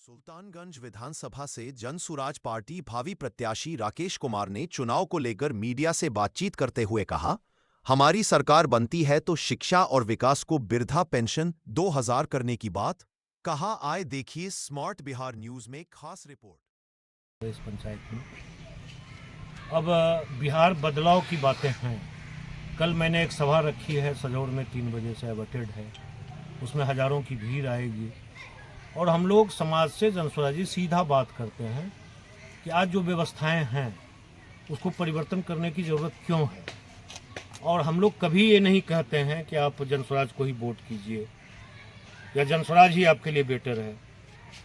सुल्तानगंज विधानसभा से जनसुराज पार्टी भावी प्रत्याशी राकेश कुमार ने चुनाव को लेकर मीडिया से बातचीत करते हुए कहा, हमारी सरकार बनती है तो शिक्षा और विकास को वृद्धा पेंशन 2000 करने की बात कहा। आए देखिए स्मार्ट बिहार न्यूज में खास रिपोर्ट। इस पंचायत में अब बिहार बदलाव की बातें हैं। कल मैंने एक सभा रखी है सजौड़ में, 3 बजे से अवटेड है, उसमें हजारों की भीड़ आएगी और हम लोग समाज से जनसुराजी सीधा बात करते हैं कि आज जो व्यवस्थाएं हैं उसको परिवर्तन करने की ज़रूरत क्यों है। और हम लोग कभी ये नहीं कहते हैं कि आप जनसुराज को ही वोट कीजिए या जनसुराज ही आपके लिए बेटर है।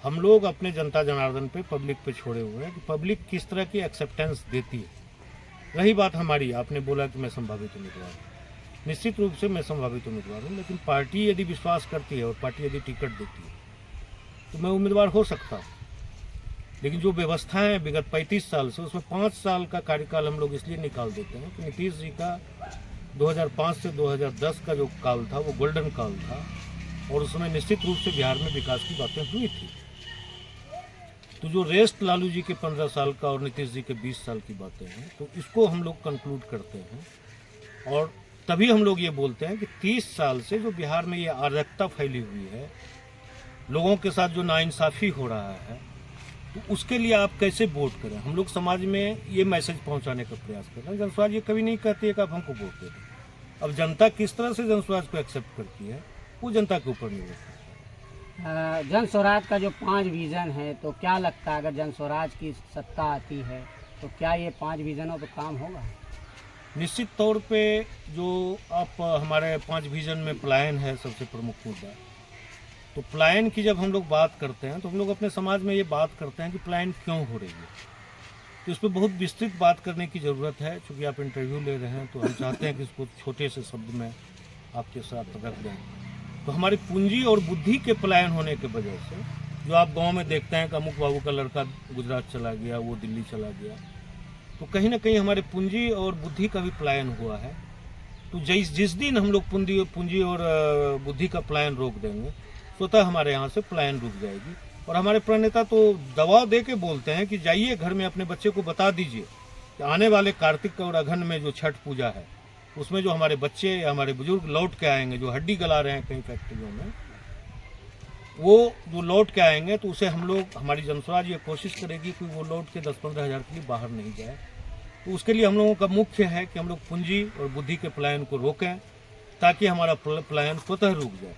हम लोग अपने जनता जनार्दन पे, पब्लिक पे छोड़े हुए हैं कि पब्लिक किस तरह की एक्सेप्टेंस देती है। रही बात हमारी, आपने बोला कि मैं संभावित उम्मीदवार हूँ, निश्चित रूप से मैं संभावित उम्मीदवार हूँ, लेकिन पार्टी यदि विश्वास करती है और पार्टी यदि टिकट देती है तो मैं उम्मीदवार हो सकता हूँ। लेकिन जो व्यवस्थाएं हैं विगत 35 साल से, उसमें 5 साल का कार्यकाल हम लोग इसलिए निकाल देते हैं कि नीतीश जी का 2005 से 2010 का जो काल था वो गोल्डन काल था और उसमें निश्चित रूप से बिहार में विकास की बातें हुई थी। तो जो रेस्ट लालू जी के 15 साल का और नीतीश जी के 20 साल की बातें हैं, तो इसको हम लोग कंक्लूड करते हैं और तभी हम लोग ये बोलते हैं कि 30 साल से जो बिहार में ये अराजकता फैली हुई है, लोगों के साथ जो नाइंसाफ़ी हो रहा है, तो उसके लिए आप कैसे वोट करें। हम लोग समाज में ये मैसेज पहुंचाने का प्रयास कर रहे हैं। जनसुराज ये कभी नहीं कहती है कि आप हमको वोट दे दें। अब जनता किस तरह से जनसुराज को एक्सेप्ट करती है वो जनता के ऊपर निर्भर करता है। जनसुराज का जो 5 विज़न है, तो क्या लगता है अगर जनसुराज की सत्ता आती है तो क्या ये 5 विज़नों पर काम होगा? निश्चित तौर पे जो आप हमारे 5 विज़न में पलायन है सबसे प्रमुख मुद्दा। तो पलायन की जब हम लोग बात करते हैं तो हम लोग अपने समाज में ये बात करते हैं कि पलायन क्यों हो रही है। तो इस पर बहुत विस्तृत बात करने की ज़रूरत है। चूँकि आप इंटरव्यू ले रहे हैं तो हम चाहते हैं कि इसको छोटे से शब्द में आपके साथ रख दें। तो हमारी पूंजी और बुद्धि के पलायन होने की वजह से जो आप गांव में देखते हैं कि अमुक बाबू का लड़का गुजरात चला गया, वो दिल्ली चला गया, तो कहीं ना कहीं हमारे पूंजी और बुद्धि का भी पलायन हुआ है। तो जिस दिन हम लोग पूंजी और बुद्धि का पलायन रोक देंगे, स्वतः हमारे यहाँ से पलायन रुक जाएगी। और हमारे प्रणेता तो दबाव दे के बोलते हैं कि जाइए घर में अपने बच्चे को बता दीजिए कि आने वाले कार्तिक और अघन में जो छठ पूजा है उसमें जो हमारे बच्चे या हमारे बुजुर्ग लौट के आएंगे, जो हड्डी गला रहे हैं कई फैक्ट्रियों में, वो जो लौट के आएंगे तो उसे हम लोग, हमारी जनसुराज ये कोशिश करेगी कि वो लौट के 10-15 हज़ार के लिए बाहर नहीं जाए। तो उसके लिए हम लोगों का मुख्य है कि हम लोग पूंजी और बुद्धि के पलायन को रोकें ताकि हमारा पलायन स्वतः रुक जाए।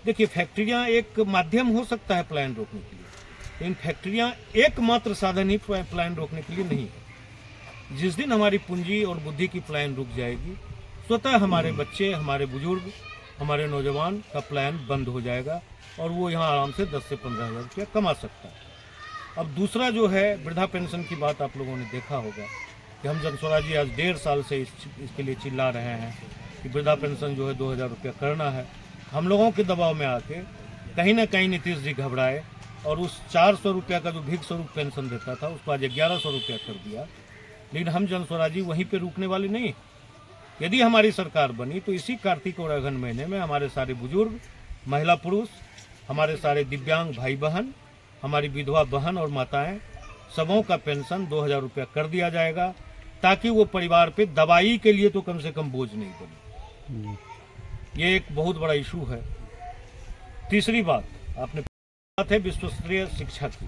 देखिए, फैक्ट्रियाँ एक माध्यम हो सकता है पलायन रोकने के लिए, लेकिन फैक्ट्रियाँ एकमात्र साधन ही पलायन रोकने के लिए नहीं है। जिस दिन हमारी पूंजी और बुद्धि की पलायन रुक जाएगी, स्वतः हमारे बच्चे, हमारे बुजुर्ग, हमारे नौजवान का पलायन बंद हो जाएगा और वो यहाँ आराम से 10 से 15 हज़ार रुपया कमा सकता है। अब दूसरा जो है वृद्धा पेंशन की बात, आप लोगों ने देखा होगा कि हम जनसुराजी आज 1.5 साल से इसके लिए चिल्ला रहे हैं कि वृद्धा पेंशन जो है 2000 रुपया करना है। हम लोगों के दबाव में आके कहीं ना कहीं नीतीश जी घबराए और उस 400 रुपया का जो भिख स्वरूप पेंशन देता था उसको आज 1100 रुपया कर दिया। लेकिन हम जनसुराजी वहीं पे रुकने वाले नहीं। यदि हमारी सरकार बनी तो इसी कार्तिक और अघन महीने में हमारे सारे बुजुर्ग, महिला पुरुष, हमारे सारे दिव्यांग भाई बहन, हमारी विधवा बहन और माताएं, सबों का पेंशन 2000 रुपया कर दिया जाएगा ताकि वो परिवार पे दवाई के लिए तो कम से कम बोझ नहीं बने। ये एक बहुत बड़ा इशू है। तीसरी बात, आपने बात है विश्वस्तरीय शिक्षा की।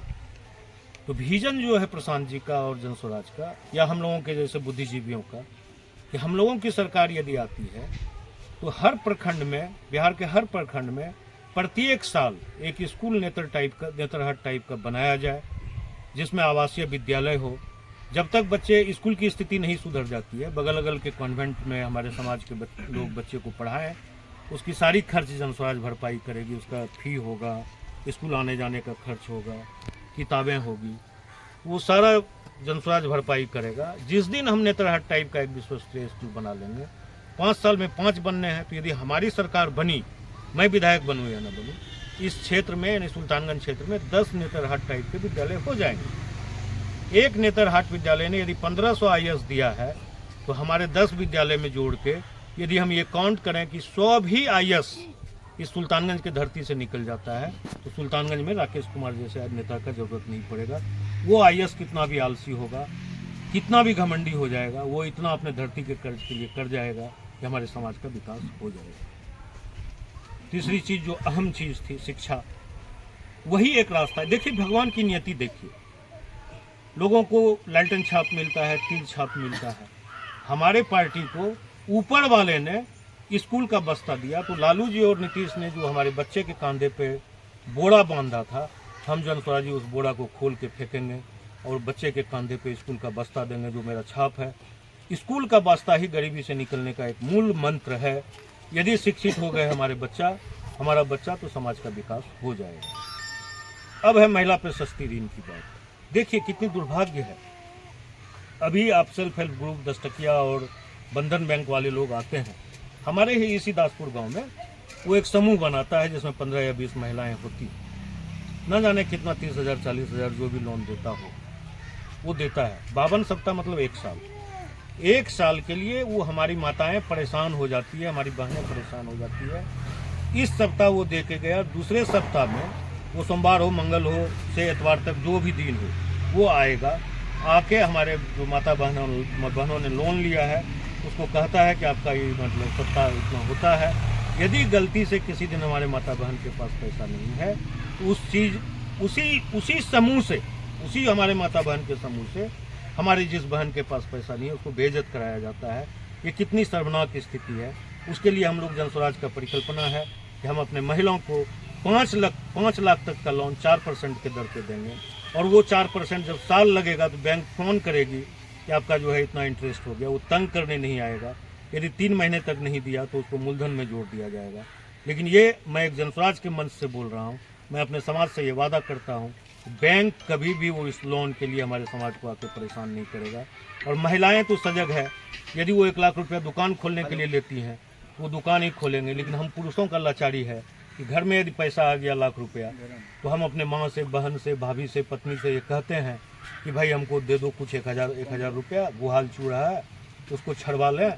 तो विजन जो है प्रशांत जी का और जनसुराज का या हम लोगों के जैसे बुद्धिजीवियों का, कि हम लोगों की सरकार यदि आती है तो हर प्रखंड में, बिहार के हर प्रखंड में प्रत्येक साल एक स्कूल नेतरहाट टाइप का बनाया जाए जिसमें आवासीय विद्यालय हो। जब तक बच्चे, स्कूल की स्थिति नहीं सुधर जाती है, बगल अगल के कॉन्वेंट में हमारे समाज के लोग बच्चे को पढ़ाएं, उसकी सारी खर्च जनसुराज भरपाई करेगी। उसका फी होगा, स्कूल आने जाने का खर्च होगा, किताबें होगी, वो सारा जनसुराज भरपाई करेगा। जिस दिन हम नेतरहाट टाइप का एक विश्वस्तरीय स्कूल बना लेंगे, 5 साल में 5 बनने हैं, तो यदि हमारी सरकार बनी, मैं विधायक बनूँ या न बनूँ, इस क्षेत्र में यानी सुल्तानगंज क्षेत्र में 10 नेतरहाट टाइप के विद्यालय हो जाएंगे। एक नेतरहाट विद्यालय ने यदि 1500 IS दिया है तो हमारे 10 विद्यालय में जोड़ के यदि हम ये काउंट करें कि 100 भी IS इस सुल्तानगंज की धरती से निकल जाता है तो सुल्तानगंज में राकेश कुमार जैसे नेता का जरूरत नहीं पड़ेगा। वो IAS कितना भी आलसी होगा, कितना भी घमंडी हो जाएगा, वो इतना अपने धरती के कर्ज के लिए कर जाएगा कि हमारे समाज का विकास हो जाएगा। तीसरी चीज़ जो अहम चीज़ थी, शिक्षा, वही एक रास्ता है। देखिए भगवान की नियति देखिए, लोगों को लालटेन छाप मिलता है, तीर छाप मिलता है। हमारे पार्टी को ऊपर वाले ने स्कूल का बस्ता दिया, तो लालू जी और नीतीश ने जो हमारे बच्चे के कंधे पे बोरा बांधा था, हम जनस्वराजी उस बोरा को खोल के फेंकेंगे और बच्चे के कंधे पे स्कूल का बस्ता देंगे, जो मेरा छाप है। स्कूल का बस्ता ही गरीबी से निकलने का एक मूल मंत्र है। यदि शिक्षित हो गए हमारा बच्चा तो समाज का विकास हो जाएगा। अब है महिला प्रशस्ति ऋण की बात। देखिए कितनी दुर्भाग्य है, अभी आप सेल्फ हेल्प ग्रुप 10 टकिया और बंधन बैंक वाले लोग आते हैं हमारे ही इसी दासपुर गांव में, वो एक समूह बनाता है जिसमें 15 या 20 महिलाएं होती हैं। न जाने कितना 30,000 40,000 जो भी लोन देता हो वो देता है। 52 सप्ताह मतलब 1 साल। 1 साल के लिए वो हमारी माताएं परेशान हो जाती है, हमारी बहनें परेशान हो जाती है। इस सप्ताह वो दे के गया, दूसरे सप्ताह में वो सोमवार हो, मंगल हो से इतवार तक जो भी दिन हो वो आएगा, आके हमारे जो माता बहनों ने लोन लिया है उसको कहता है कि आपका ये मतलब सप्ताह इतना होता है। यदि गलती से किसी दिन हमारे माता बहन के पास पैसा नहीं है तो उसी समूह से, उसी हमारे माता बहन के समूह से हमारी जिस बहन के पास पैसा नहीं है उसको बेइज्जत कराया जाता है। ये कितनी शर्मनाक स्थिति है। उसके लिए हम लोग जनस्वराज का परिकल्पना है कि हम अपने महिलाओं को 5 लाख तक का लोन 4% के दर पे देंगे, और वो 4% जब साल लगेगा तो बैंक फ़ोन करेगी कि आपका जो है इतना इंटरेस्ट हो गया। वो तंग करने नहीं आएगा। यदि 3 महीने तक नहीं दिया तो उसको मूलधन में जोड़ दिया जाएगा। लेकिन ये मैं एक जनस्वराज के मंच से बोल रहा हूँ, मैं अपने समाज से ये वादा करता हूँ, बैंक कभी भी वो इस लोन के लिए हमारे समाज को आके परेशान नहीं करेगा। और महिलाएं तो सजग है, यदि वो 1 लाख रुपया दुकान खोलने के लिए लेती हैं वो दुकान ही खोलेंगे। लेकिन हम पुरुषों का लाचारी है कि घर में यदि पैसा आ गया लाख रुपया तो हम अपने माँ से, बहन से, भाभी से, पत्नी से ये कहते हैं कि भाई हमको दे दो कुछ 1,000 रुपया, गुहाल चूड़ा है उसको छड़वा लें,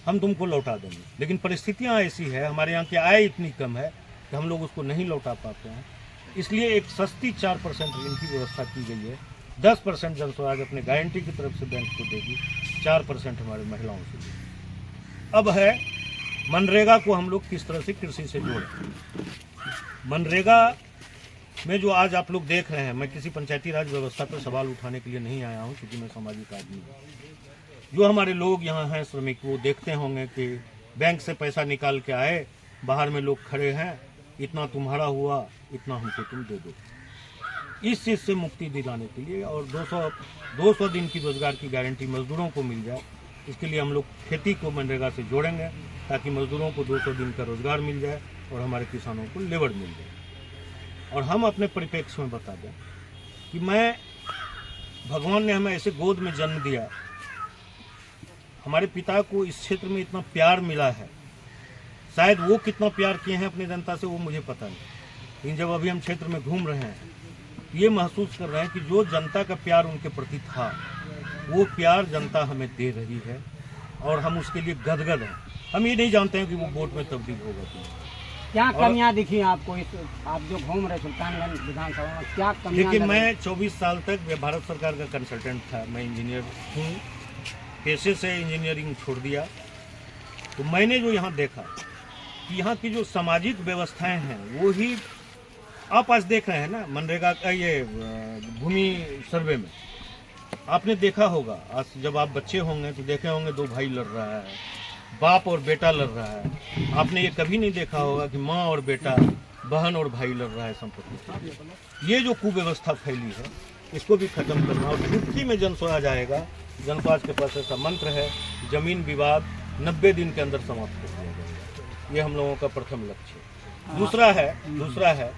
हम तुमको लौटा देंगे। लेकिन परिस्थितियाँ ऐसी है, हमारे यहाँ की आय इतनी कम है कि हम लोग उसको नहीं लौटा पाते हैं। इसलिए एक सस्ती 4% ऋण की व्यवस्था की गई है। 10% जनस्वराज अपने गारंटी की तरफ से बैंक को देगी, 4% हमारे महिलाओं से देगी। अब है मनरेगा को हम लोग किस तरह से कृषि से जोड़ें। मनरेगा में जो आज आप लोग देख रहे हैं, मैं किसी पंचायती राज व्यवस्था पर सवाल उठाने के लिए नहीं आया हूँ क्योंकि मैं सामाजिक आदमी हूँ। जो हमारे लोग यहाँ हैं श्रमिक, वो देखते होंगे कि बैंक से पैसा निकाल के आए, बाहर में लोग खड़े हैं, इतना तुम्हारा हुआ, इतना हमको तुम दे दो। इस चीज़ से मुक्ति दिलाने के लिए और 200 दिन की रोजगार की गारंटी मजदूरों को मिल जाए, इसके लिए हम लोग खेती को मनरेगा से जोड़ेंगे ताकि मजदूरों को 200 दिन का रोजगार मिल जाए और हमारे किसानों को लेबर मिल जाए। और हम अपने परिप्रेक्ष्य में बता दें कि भगवान ने हमें ऐसे गोद में जन्म दिया, हमारे पिता को इस क्षेत्र में इतना प्यार मिला है, शायद वो कितना प्यार किए हैं अपनी जनता से वो मुझे पता नहीं। लेकिन जब अभी हम क्षेत्र में घूम रहे हैं ये महसूस कर रहे हैं कि जो जनता का प्यार उनके प्रति था वो प्यार जनता हमें दे रही है और हम उसके लिए गदगद हैं। हम ये नहीं जानते हैं कि वो वोट में तब्दील होगा कि क्या कमियां दिखी आपको आप जो घूम रहे सुल्तानगंज विधानसभा में, क्या कमियां? देखिए, मैं 24 साल तक भारत सरकार का कंसल्टेंट था, मैं इंजीनियर हूँ, पेशे से इंजीनियरिंग छोड़ दिया। तो मैंने जो यहाँ देखा कि यहाँ की जो सामाजिक व्यवस्थाएं हैं वो ही आप आज देख रहे हैं ना। मनरेगा का ये भूमि सर्वे में आपने देखा होगा, आज जब आप बच्चे होंगे तो देखे होंगे 2 भाई लड़ रहा है, बाप और बेटा लड़ रहा है। आपने ये कभी नहीं देखा होगा कि माँ और बेटा, बहन और भाई लड़ रहा है संपत्ति। ये जो कुव्यवस्था फैली है इसको भी खत्म करना और चुटकी में जनस्वराज आएगा। जनस्वराज के पास ऐसा मंत्र है, जमीन विवाद 90 दिन के अंदर समाप्त कर दिया जाएगा। ये हम लोगों का प्रथम लक्ष्य है। दूसरा है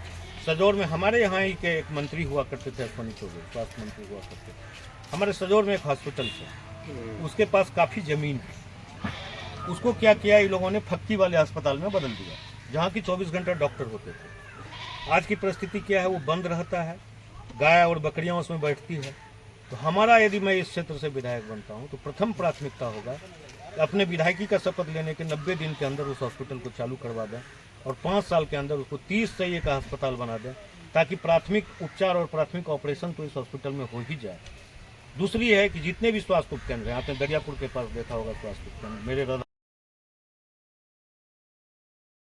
सजौर में हमारे यहाँ ही के एक मंत्री हुआ करते थे, अश्विनी चौबे स्वास्थ्य मंत्री हुआ करते थे। हमारे सजौर में एक हॉस्पिटल है, उसके पास काफ़ी ज़मीन है। उसको क्या किया, इन लोगों ने फक्की वाले अस्पताल में बदल दिया जहाँ की 24 घंटा डॉक्टर होते थे। आज की परिस्थिति क्या है, वो बंद रहता है, गाय और बकरियाँ उसमें बैठती है। तो हमारा, यदि मैं इस क्षेत्र से विधायक बनता हूँ तो प्रथम प्राथमिकता होगा अपने विधायकी का शपथ लेने के 90 दिन के अंदर उस हॉस्पिटल को चालू करवा दें और 5 साल के अंदर उसको 30 सही का अस्पताल बना दें, ताकि प्राथमिक उपचार और प्राथमिक ऑपरेशन तो इस हॉस्पिटल में हो ही जाए। दूसरी है कि जितने भी स्वास्थ्य उपकेंद्र हैं, आपने दरियापुर के पास देखा होगा स्वास्थ्य उपकेंद्र, मेरे